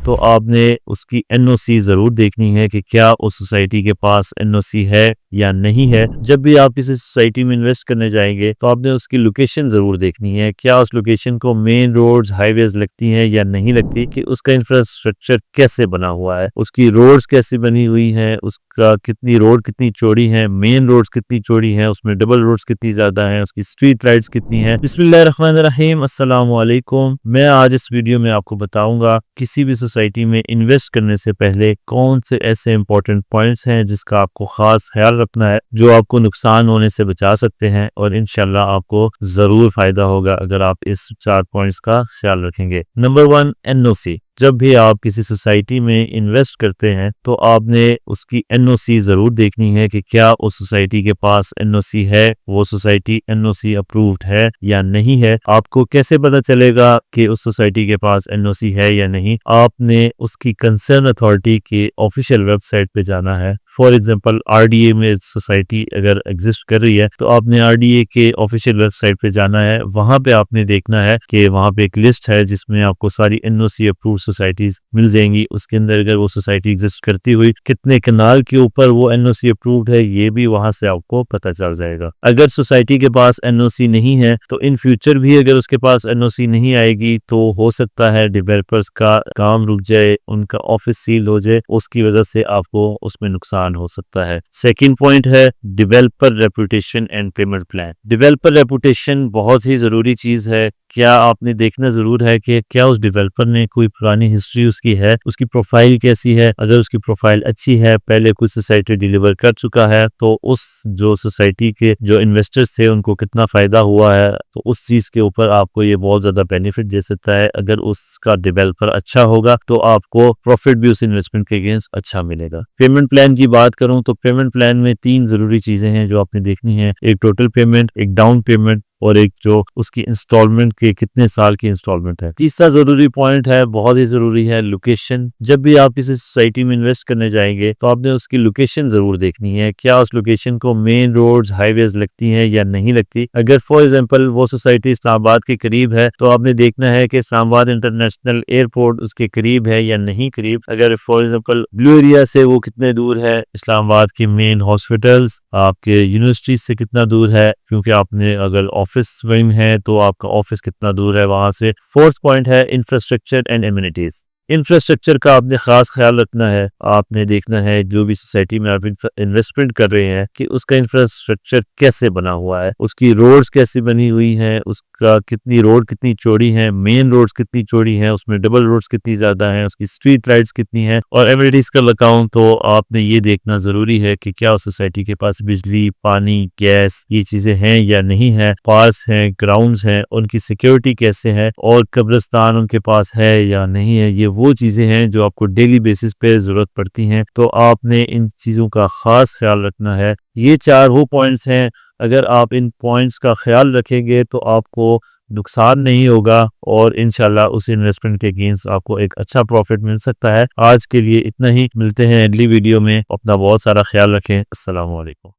तो आपने उसकी एनओसी जरूर देखनी है कि क्या उस सोसाइटी के पास एनओसी है या नहीं है। जब भी आप किसी सोसाइटी में इन्वेस्ट करने जाएंगे तो आपने उसकी लोकेशन जरूर देखनी है, क्या उस लोकेशन को मेन रोड्स हाईवेज लगती हैं या नहीं लगती, कि उसका इंफ्रास्ट्रक्चर कैसे बना हुआ है, उसकी रोड्स कैसे बनी हुई हैं, उसका कितनी रोड कितनी चौड़ी है, मेन रोड्स कितनी चौड़ी हैं, उसमें डबल रोड्स कितनी ज्यादा हैं, उसकी स्ट्रीट लाइट्स कितनी हैं। बिस्मिल्लाहिर्रहमानिर्रहीम, अस्सलाम वालेकुम। मैं आज इस वीडियो में आपको बताऊंगा किसी भी सोसाइटी में इन्वेस्ट करने से पहले कौन से ऐसे इंपॉर्टेंट पॉइंट्स हैं जिसका आपको खास ख्याल रखना है, जो आपको नुकसान होने से बचा सकते हैं, और इंशाल्लाह आपको जरूर फायदा होगा अगर आप इस 4 पॉइंट्स का ख्याल रखेंगे। Number 1, NOC. जब भी आप किसी सोसाइटी में इन्वेस्ट करते हैं तो आपने उसकी एनओसी जरूर देखनी है कि क्या उस सोसाइटी के पास एनओसी है, वो सोसाइटी एनओसी अप्रूव्ड है या नहीं है। आपको कैसे पता चलेगा कि उस सोसाइटी के पास एनओसी है या नहीं? आपने उसकी कंसर्न अथॉरिटी के ऑफिशियल वेबसाइट पे जाना है। फॉर एग्जांपल, आरडीए में सोसाइटी अगर एग्जिस्ट कर रही है तो आपने आरडीए के ऑफिशियल वेबसाइट पे जाना है। वहां पे आपने देखना है कि वहां पे एक लिस्ट है जिसमें आपको सारी एनओसी अप्रूव्ड सोसाइटीज मिल जाएंगी। उसके अंदर अगर वो सोसाइटी एग्जिस्ट करती हुई कितने कनाल के ऊपर वो एनओसी अप्रूव्ड है, ये भी वहां से आपको पता चल जाएगा। अगर सोसाइटी के पास एनओसी नहीं है तो इन फ्यूचर भी अगर उसके पास एनओसी नहीं आएगी तो हो सकता है डेवलपर्स का काम रुक जाए, उनका ऑफिस सील हो जाए, उसकी वजह से आपको उसमें नुकसान हो सकता है। सेकंड पॉइंट है developer reputation and payment plan. Developer reputation बहुत ही जरूरी चीज है। क्या आपने देखना जरूर है कि क्या उस डेवलपर ने कोई पुरानी हिस्ट्री उसकी है, उसकी प्रोफाइल कैसी है। अगर उसकी प्रोफाइल अच्छी है, पहले कुछ सोसाइटी डिलीवर कर चुका है, तो उस जो सोसाइटी के जो इन्वेस्टर्स थे उनको कितना फायदा हुआ है, तो उस चीज के ऊपर आपको ये बहुत ज्यादा बेनिफिट दे सकता है। अगर उसका डेवलपर अच्छा होगा तो आपको प्रॉफिट भी उस इन्वेस्टमेंट के अगेंस्ट अच्छा मिलेगा। पेमेंट प्लान की बात करूं तो पेमेंट प्लान में 3 जरूरी चीजें हैं जो आपने देखनी है। एक टोटल पेमेंट, एक डाउन पेमेंट, और एक जो उसकी इंस्टॉलमेंट के कितने साल की इंस्टॉलमेंट है। तीसरा जरूरी पॉइंट है, बहुत ही जरूरी है, लोकेशन। जब भी आप किसी सोसाइटी में इन्वेस्ट करने जाएंगे तो आपने उसकी लोकेशन जरूर देखनी है, क्या उस लोकेशन को मेन रोड्स हाईवेज लगती हैं या नहीं लगती। अगर फॉर एग्जांपल वो सोसाइटी इस्लामाबाद के करीब है तो आपने देखना है कि इस्लामाबाद इंटरनेशनल एयरपोर्ट उसके करीब है या नहीं करीब। अगर फॉर एग्जांपल ब्लू एरिया से वो कितने दूर है, इस्लामाबाद की मेन हॉस्पिटल्स आपके यूनिवर्सिटी से कितना दूर है, क्योंकि आपने अगर ऑफिस विंग है तो आपका ऑफिस कितना दूर है वहां से। फोर्थ पॉइंट है इंफ्रास्ट्रक्चर एंड एमिनिटीज। इंफ्रास्ट्रक्चर का आपने खास ख्याल रखना है। आपने देखना है जो भी सोसाइटी में आप इन्वेस्टमेंट कर रहे हैं कि उसका इंफ्रास्ट्रक्चर कैसे बना हुआ है, उसकी रोड्स कैसे बनी हुई हैं, उसका कितनी रोड कितनी चौड़ी है, मेन रोड्स कितनी चौड़ी हैं, उसमें डबल रोड्स कितनी ज्यादा हैं, उसकी स्ट्रीट लाइट्स कितनी हैं। और एमिनिटीज का लगाऊं तो आपने ये देखना जरूरी है कि क्या उस सोसाइटी के पास बिजली, पानी, गैस ये चीजें हैं या नहीं है, पार्क्स हैं, ग्राउंड्स हैं, उनकी सिक्योरिटी कैसे है, और कब्रिस्तान उनके पास है या नहीं है। ये वो चीजें हैं जो आपको डेली बेसिस पे जरूरत पड़ती हैं, तो आपने इन चीजों का खास ख्याल रखना है। ये 4 वो पॉइंट्स हैं, अगर आप इन पॉइंट्स का ख्याल रखेंगे तो आपको नुकसान नहीं होगा और इंशाल्लाह उस इन्वेस्टमेंट के अगेंस्ट आपको एक अच्छा प्रॉफिट मिल सकता है। आज के लिए इतना ही, मिलते हैं अगली वीडियो में। अपना बहुत सारा ख्याल रखें। अस्सलाम वालेकुम।